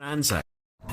Answer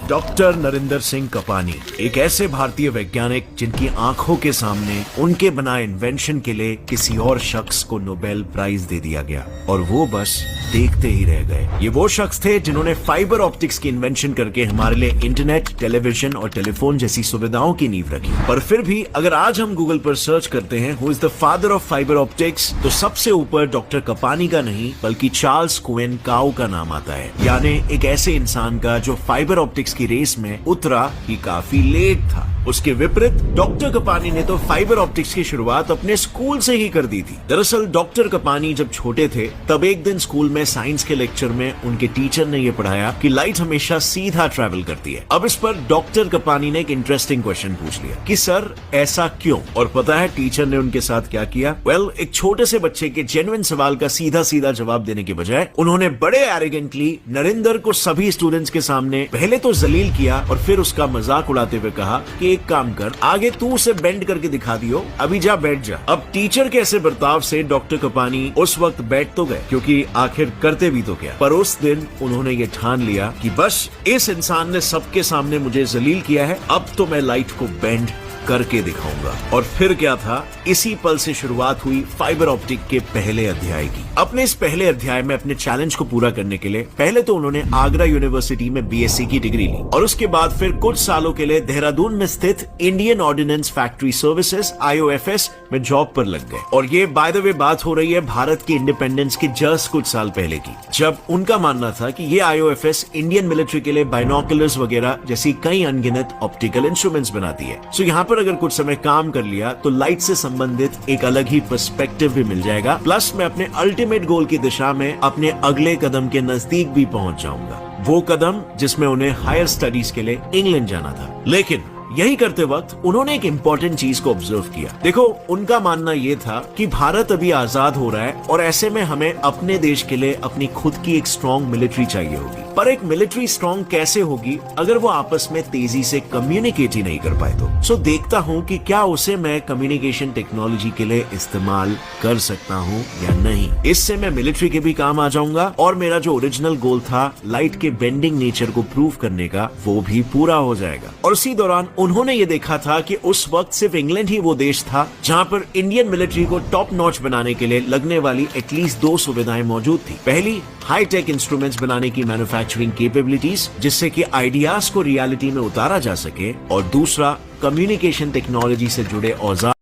doctor Narendra Singh Kapany एक ऐसे भारतीय वैज्ञानिक जिनकी आंखों के सामने उनके बनाए इन्वेंशन के लिए किसी और शख्स को नोबेल प्राइज दे दिया गया और वो बस देखते ही रह गए। ये वो शख्स थे जिन्होंने फाइबर ऑप्टिक्स की इन्वेंशन करके हमारे लिए इंटरनेट, टेलीविजन और टेलीफोन जैसी सुविधाओं की नींव रखी। पर फिर भी अगर आज हम गूगल पर सर्च करते हैं who is the father of fibre optics, तो सबसे ऊपर डॉक्टर कपानी का नहीं बल्कि चार्ल्स कोएन काउ का नाम आता है। यानी एक ऐसे इंसान का जो फाइबर ऑप्टिक्स की रेस में उतरा ही काफी लेट था। उसके विपरीत डॉक्टर कपानी ने तो फाइबर ऑप्टिक्स की शुरुआत अपने स्कूल से ही कर दी थी। दरअसल डॉक्टर कपानी जब छोटे थे तब एक दिन स्कूल में साइंस के लेक्चर में उनके टीचर ने ये पढ़ाया कि लाइट हमेशा सीधा ट्रैवल करती है। अब इस पर डॉक्टर कपानी ने एक इंटरेस्टिंग क्वेश्चन पूछ लिया कि सर ऐसा क्यों? और पता है टीचर ने उनके साथ क्या किया? वेल, एक छोटे से बच्चे के जेन्युइन सवाल का सीधा सीधा जवाब देने के बजाय उन्होंने बड़े एरोगेंटली नरेंद्र को सभी स्टूडेंट्स के सामने पहले तो जलील किया और फिर उसका मजाक उड़ाते हुए कहा कि एक काम कर, आगे तू उसे बेंड करके दिखा दियो, अभी जा बैठ जा। अब टीचर के ऐसे बर्ताव से डॉक्टर कपानी उस वक्त बैठ तो गए क्योंकि आखिर करते भी तो क्या। पर उस दिन उन्होंने ये ठान लिया कि बस इस इंसान ने सबके सामने मुझे जलील किया है, अब तो मैं लाइट को बेंड करके दिखाऊंगा। और फिर क्या था, इसी पल से शुरुआत हुई फाइबर ऑप्टिक के पहले अध्याय की। अपने इस पहले अध्याय में अपने चैलेंज को पूरा करने के लिए पहले तो उन्होंने आगरा यूनिवर्सिटी में बीएससी की डिग्री ली और उसके बाद फिर कुछ सालों के लिए देहरादून में स्थित Indian ordnance factory services IOFS में जॉब पर लग गए। और ये बाय द वे बात हो रही है भारत की इंडिपेंडेंस के जस्ट कुछ साल पहले की, जब उनका मानना था कि ये IOFS इंडियन मिलिट्री के लिए बाइनोकुलर्स वगैरह जैसी कई अनगिनत ऑप्टिकल इंस्ट्रूमेंट्स बनाती है। सो यहाँ पर अगर कुछ समय काम कर लिया तो लाइट से संबंधित एक अलग ही पर्सपेक्टिव भी मिल जाएगा, प्लस मैं अपने अल्टीमेट गोल की दिशा में अपने अगले कदम के नजदीक भी पहुंच जाऊंगा, वो कदम जिसमें उन्हें हायर स्टडीज के लिए इंग्लैंड जाना था। लेकिन यही करते वक्त उन्होंने एक इंपॉर्टेंट चीज को ऑब्जर्व किया। देखो, उनका मानना यह था कि भारत अभी आजाद हो रहा है और ऐसे में हमें अपने देश के लिए अपनी खुद की एक स्ट्रॉन्ग मिलिट्री चाहिए होगी। पर एक मिलिट्री स्ट्रॉन्ग कैसे होगी अगर वो आपस में तेजी से कम्युनिकेट ही नहीं कर पाए तो? सो देखता हूँ कि क्या उसे मैं कम्युनिकेशन टेक्नोलॉजी के लिए इस्तेमाल कर सकता हूँ या नहीं। इससे मैं मिलिट्री के भी काम आ जाऊंगा और मेरा जो ओरिजिनल गोल था लाइट के बेंडिंग नेचर को प्रूव करने का, वो भी पूरा हो जाएगा। और उसी दौरान उन्होंने ये देखा था कि उस वक्त सिर्फ इंग्लैंड ही वो देश था जहां पर इंडियन मिलिट्री को टॉप नॉच बनाने के लिए लगने वाली एटलीस्ट 2 सुविधाएं मौजूद थी। पहली, हाई टेक इंस्ट्रूमेंट्स बनाने की मैन्युफैक्चरिंग कैपेबिलिटीज जिससे कि आइडियाज को रियलिटी में उतारा जा सके, और दूसरा, कम्युनिकेशन टेक्नोलॉजी से जुड़े औजार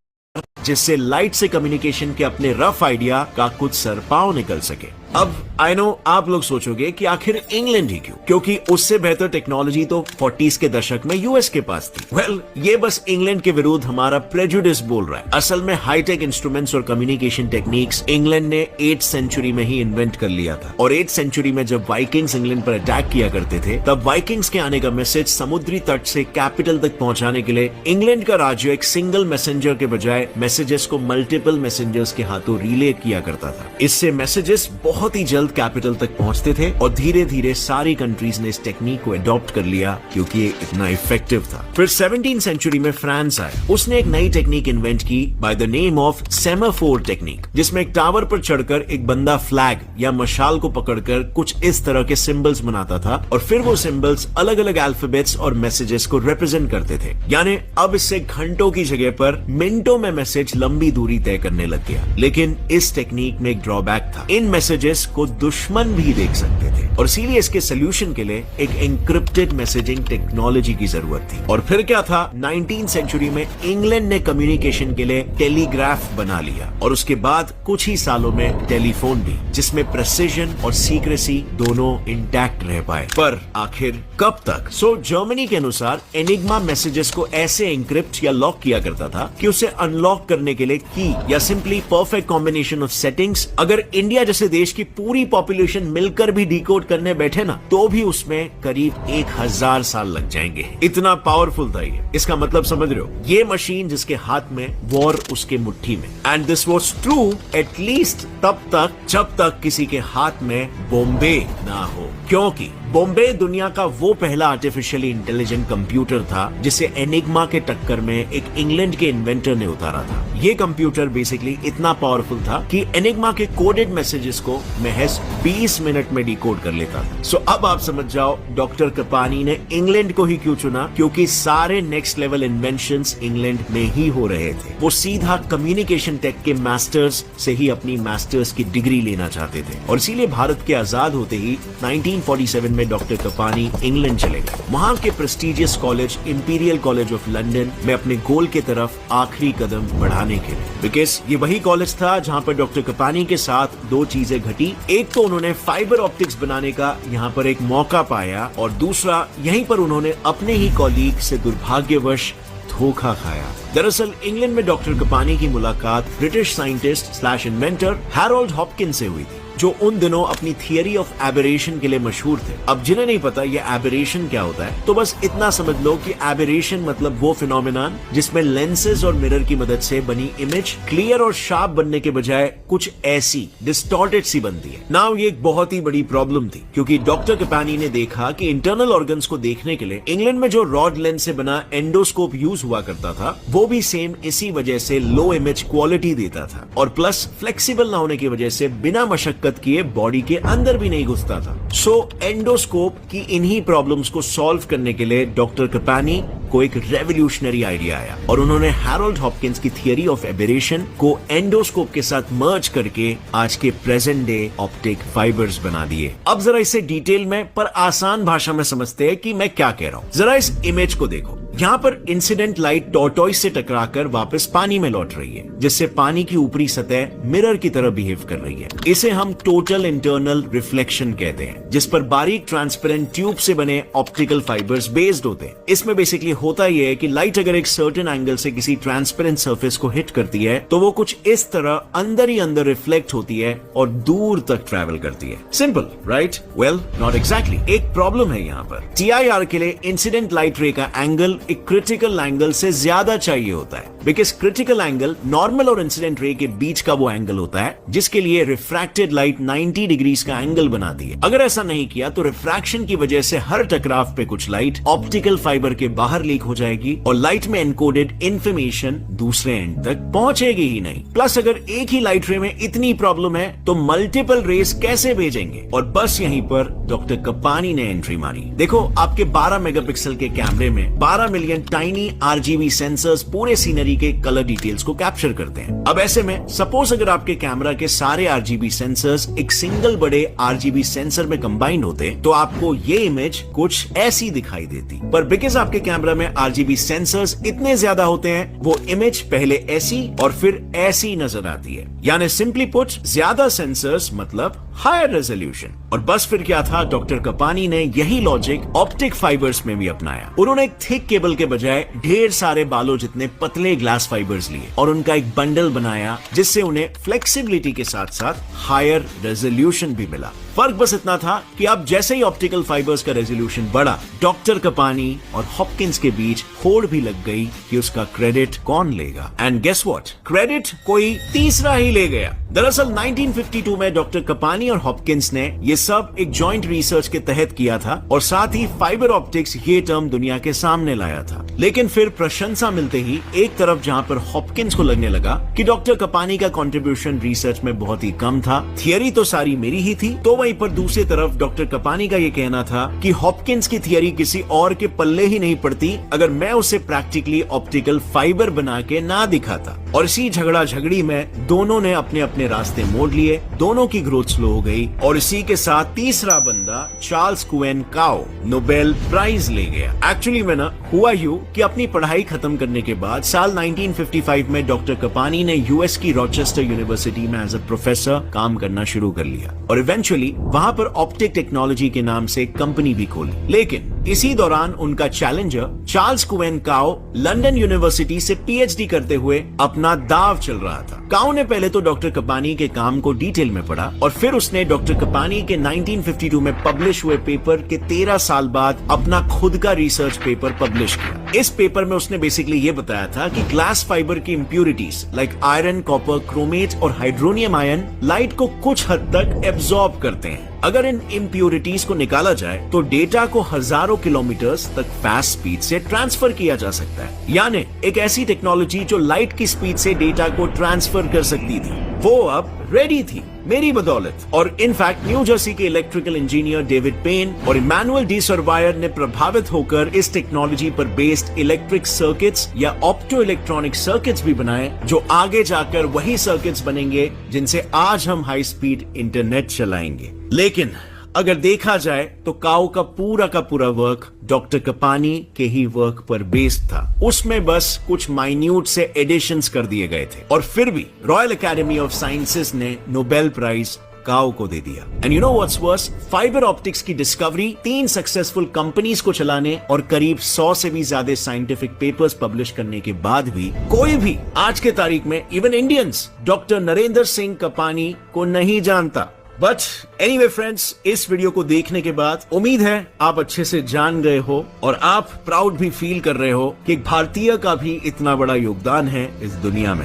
जिससे लाइट से कम्युनिकेशन के अपने रफ आइडिया का कुछ सरपाव निकल सके। अब आई नो आप लोग सोचोगे कि आखिर इंग्लैंड ही क्यों, क्योंकि उससे बेहतर टेक्नोलॉजी तो 40s के दशक में यूएस के पास थी। वेल, ये बस इंग्लैंड के विरुद्ध हमारा प्रेजुडिस बोल रहा है। असल में हाईटेक इंस्ट्रूमेंट्स और कम्युनिकेशन टेक्निक्स इंग्लैंड ने 8th सेंचुरी में ही इन्वेंट कर लिया था। और 8th सेंचुरी में जब वाइकिंग्स इंग्लैंड पर अटैक किया करते थे तब वाइकिंग्स के आने का मैसेज समुद्री तट से कैपिटल तक पहुंचाने के लिए इंग्लैंड का राज्य एक सिंगल मैसेंजर के बजाय मैसेजेस को मल्टीपल मैसेंजर्स के हाथों रिले किया करता था। इससे मैसेजेस बहुत ही जल्द कैपिटल तक पहुंचते थे और धीरे धीरे सारी कंट्रीज ने इस टेक्निक को अडॉप्ट कर लिया क्योंकि ये इतना इफेक्टिव था। फिर 17th सेंचुरी में फ्रांस आया। उसने एक नई टेक्निक इन्वेंट की by the name of semaphore technique, जिसमें एक टावर पर चढ़कर एक बंदा फ्लैग या मशाल को पकड़कर कुछ इस तरह के सिंबल्स बनाता था और फिर वो सिंबल्स अलग अलग अल्फाबेट्स और मैसेजेस को रिप्रेजेंट करते थे। यानी अब इससे घंटों की जगह पर मिनटों में मैसेज लंबी दूरी तय करने लग गया। लेकिन इस टेक्निक में एक ड्रॉबैक था, इन मैसेजेस को दुश्मन भी देख सकते थे और इसीलिए इसके सोल्यूशन के लिए एक एन्क्रिप्टेड मैसेजिंग टेक्नोलॉजी की जरूरत थी। और फिर क्या था, 19th सेंचुरी में इंग्लैंड ने कम्युनिकेशन के लिए टेलीग्राफ बना लिया और उसके बाद कुछ ही सालों में टेलीफोन भी, जिसमें प्रेसिजन और सीक्रेसी दोनों इंटैक्ट रह पाए। पर आखिर कब तक? जर्मनी के अनुसार एनिग्मा मैसेजेस को ऐसे एन्क्रिप्ट या लॉक किया करता था कि उसे अनलॉक करने के लिए की या simply perfect combination of settings अगर इंडिया जैसे देश की पूरी पॉपुलेशन मिलकर भी डिकोड करने बैठे ना, तो भी उसमें करीब 1000 साल लग जाएंगे। इतना पावरफुल था ये। इसका मतलब समझ रहे हो, ये मशीन जिसके हाथ में वॉर उसके मुट्ठी में। And this was true at least तब तक जब तक किसी के हाथ में बॉम्बे ना हो, क्योंकि बॉम्बे दुनिया का वो पहला आर्टिफिशियली इंटेलिजेंट कंप्यूटर था जिसे एनिग्मा के टक्कर में एक इंग्लैंड के इन्वेंटर ने उतारा था। ये कंप्यूटर बेसिकली इतना पावरफुल था कि एनिग्मा के कोडेड मैसेजेस को महज 20 मिनट में डिकोड कर लेता था। सो अब आप समझ जाओ डॉक्टर कपानी ने इंग्लैंड को ही क्यों चुना, क्योंकि सारे नेक्स्ट लेवल इन्वेंशंस इंग्लैंड में ही हो रहे थे। वो सीधा कम्युनिकेशन टेक के मास्टर्स से ही अपनी मास्टर्स की डिग्री लेना चाहते थे और इसीलिए भारत के आजाद होते ही 1947 में डॉक्टर कपानी इंग्लैंड चले गए। वहां के prestigious college imperial college of London में अपने गोल की तरफ आखिरी कदम बढ़ाने के लिए, बिकॉज ये वही कॉलेज था जहां पर डॉक्टर कपानी के साथ दो चीजें घटी। एक तो उन्होंने फाइबर ऑप्टिक्स बनाने का यहाँ पर एक मौका पाया और दूसरा यहीं पर उन्होंने अपने ही कॉलीग से दुर्भाग्यवश धोखा खाया। दरअसल इंग्लैंड में डॉक्टर कपानी की मुलाकात British scientist slash inventor Harold Hopkins से हुई थी, जो उन दिनों अपनी थियरी ऑफ एबरेशन के लिए मशहूर थे। अब जिन्हें नहीं पता ये एबरेशन क्या होता है, तो बस इतना समझ लो कि एबरेशन मतलब वो फिनोमेनन जिसमें लेंसेज और मिरर की मदद से बनी इमेज क्लियर और शार्प बनने के बजाय कुछ ऐसी डिस्टॉर्टेड सी बनती है। नाउ ये एक बहुत ही बड़ी प्रॉब्लम थी, क्योंकि डॉक्टर कपानी ने देखा कि इंटरनल ऑर्गन्स को देखने के लिए इंग्लैंड में जो रॉड लेंस से बना एंडोस्कोप यूज हुआ करता था, वो भी सेम इसी वजह से लो इमेज क्वालिटी देता था और प्लस फ्लेक्सिबल ना होने की वजह से बिना मशक्कत किए बॉडी के अंदर भी नहीं घुसता था। सो एंडोस्कोप की इन्हीं प्रॉब्लम्स को सॉल्व करने के लिए डॉक्टर कपानी को एक रेवोल्यूशनरी आइडिया आया और उन्होंने हैरोल्ड हॉपकिंस की थियरी ऑफ एबरेशन को एंडोस्कोप के साथ मर्ज करके आज के प्रेजेंट डे ऑप्टिक फाइबर्स बना दिए। अब जरा इसे डिटेल में पर आसान भाषा में समझते हैं कि मैं क्या कह रहा हूं। जरा इस इमेज को देखो। यहाँ पर इंसिडेंट लाइट टॉर्टोइस से टकराकर वापस पानी में लौट रही है, जिससे पानी की ऊपरी सतह मिरर की तरह बिहेव कर रही है। इसे हम टोटल इंटरनल रिफ्लेक्शन कहते हैं, जिस पर बारीक ट्रांसपेरेंट ट्यूब से बने ऑप्टिकल फाइबर्स बेस्ड होते हैं। इसमें बेसिकली होता यह है कि लाइट अगर एक सर्टेन एंगल से किसी ट्रांसपेरेंट सरफेस को हिट करती है तो वो कुछ इस तरह अंदर ही अंदर रिफ्लेक्ट होती है और दूर तक ट्रैवल करती है। Simple, right? Well, not exactly. एक प्रॉब्लम है यहाँ पर। TIR के लिए इंसिडेंट लाइट रे का एंगल एक क्रिटिकल एंगल से ज्यादा चाहिए होता है, बिकॉज क्रिटिकल एंगल नॉर्मल और इंसिडेंट रे के बीच का वो एंगल होता है जिसके लिए रिफ्रैक्टेड लाइट 90 डिग्रीज का एंगल बनाती है। अगर ऐसा नहीं किया तो रिफ्रैक्शन की वजह से हर टकराव पे कुछ लाइट ऑप्टिकल फाइबर के बाहर लीक हो जाएगी और लाइट में एनकोडेड इंफॉर्मेशन दूसरे एंड तक पहुंचेगी ही नहीं। प्लस अगर एक ही लाइट रे में इतनी प्रॉब्लम है तो मल्टीपल रेस कैसे भेजेंगे? और बस यहीं पर डॉक्टर कपानी ने एंट्री मारी। देखो, आपके 12 मेगापिक्सल के कैमरे में 12 मिलियन टाइनी RGB सेंसर्स पूरे सीनरी के कलर डिटेल्स को कैप्चर करते हैं। अब ऐसे में सपोज अगर आपके कैमरा के सारे RGB सेंसर्स एक सिंगल बड़े RGB सेंसर में कंबाइंड होते तो आपको ये इमेज कुछ ऐसी दिखाई देती, पर बिकॉज आपके कैमरा में RGB सेंसर्स इतने ज्यादा होते हैं वो इमेज पहले ऐसी और फिर ऐसी नजर आती है। यानी सिंपली पुट, ज्यादा सेंसर्स मतलब हायर रेजोल्यूशन। और बस फिर क्या था, डॉक्टर कपानी ने यही लॉजिक ऑप्टिक फाइबर्स में भी अपनाया। उन्होंने एक थिक केबल के बजाय ढेर सारे बालों जितने पतले ग्लास फाइबर्स लिए और उनका एक बंडल बनाया जिससे उन्हें फ्लेक्सिबिलिटी के साथ साथ हायर रेजोल्यूशन भी मिला। फर्क बस इतना था कि अब जैसे ही ऑप्टिकल फाइबर्स का रेजोल्यूशन बढ़ा, डॉक्टर कपानी और हॉपकिंस के बीच होड़ भी लग गई कि उसका क्रेडिट कौन लेगा। एंड गेस व्हाट, क्रेडिट कोई तीसरा ही ले गया। दरअसल 1952 में डॉक्टर कपानी और हॉपकिंस ने ये सब एक जॉइंट रिसर्च के तहत किया था और साथ ही फाइबर ऑप्टिक्स ये टर्म दुनिया के सामने लाया था। लेकिन फिर प्रशंसा मिलते ही एक तरफ जहां पर हॉपकिंस को लगने लगा कि डॉक्टर कपानी का कंट्रीब्यूशन रिसर्च में बहुत ही कम था, थियरी तो सारी मेरी ही थी, तो वहीं पर दूसरी तरफ डॉक्टर कपानी का ये कहना था कि हॉपकिंस की थियरी किसी और के पल्ले ही नहीं पड़ती अगर मैं उसे प्रैक्टिकली ऑप्टिकल फाइबर बना के ना दिखाता। और इसी झगड़ा झगड़ी में दोनों ने अपने अपने रास्ते मोड़ लिए, दोनों की ग्रोथ स्लो हो गई और इसी के साथ तीसरा बंदा चार्ल्स कुएन काओ नोबेल प्राइज ले गया। एक्चुअली में ना हुआ यूं कि अपनी पढ़ाई खत्म करने के बाद साल 1955 में डॉक्टर कपानी ने यूएस की रॉचेस्टर यूनिवर्सिटी में एज अ प्रोफेसर काम करना शुरू कर लिया और इवेंचुअली वहां पर ऑप्टिक टेक्नोलॉजी के नाम से कंपनी भी खोली। लेकिन इसी दौरान उनका चैलेंजर चार्ल्स कुवेन काओ लंदन यूनिवर्सिटी से पीएचडी करते हुए अपना दांव चल रहा था। काओ ने पहले तो डॉक्टर कपानी के काम को डिटेल में पढ़ा और फिर उसने डॉक्टर कपानी के 1952 में पब्लिश हुए पेपर के 13 साल बाद अपना खुद का रिसर्च पेपर पब्लिश किया। इस पेपर में उसने बेसिकली ये बताया था कि ग्लास फाइबर की impurities like iron, copper, chromate और हाइड्रोनियम आयन लाइट को कुछ हद तक एब्जॉर्ब करते हैं। अगर इन इम्प्यूरिटीज को निकाला जाए तो डेटा को हजारों किलोमीटर्स तक फास्ट स्पीड से ट्रांसफर किया जा सकता है, यानी एक ऐसी टेक्नोलॉजी जो लाइट की स्पीड से डेटा को ट्रांसफर कर सकती थी, वो अब रेडी थी मेरी बदौलत। और इनफैक्ट न्यू जर्सी के इलेक्ट्रिकल इंजीनियर डेविड पेन और इमैनुअल डी सर्वायर ने प्रभावित होकर इस टेक्नोलॉजी पर बेस्ड इलेक्ट्रिक सर्किट्स या ऑप्टो इलेक्ट्रॉनिक सर्किट्स भी बनाए, जो आगे जाकर वही सर्किट्स बनेंगे जिनसे आज हम हाई स्पीड इंटरनेट चलाएंगे। लेकिन अगर देखा जाए तो काओ का पूरा वर्क डॉक्टर कपानी के ही वर्क पर बेस्ड था। उसमें बस कुछ माइन्यूट से एडिशंस कर दिए गए थे और फिर भी रॉयल एकेडमी ऑफ साइंसेस ने नोबेल प्राइज काओ को दे दिया। And you know what's worse, fibre optics की डिस्कवरी 3 सक्सेसफुल कंपनीज को चलाने और करीब 100 से भी ज्यादा साइंटिफिक पेपर्स पब्लिश करने के बाद भी कोई भी आज के तारीख में even Indians doctor Narendra Singh Kapany को नहीं जानता। बट एनीवे फ्रेंड्स, इस वीडियो को देखने के बाद उम्मीद है आप अच्छे से जान गए हो और आप प्राउड भी फील कर रहे हो कि एक भारतीय का भी इतना बड़ा योगदान है इस दुनिया में।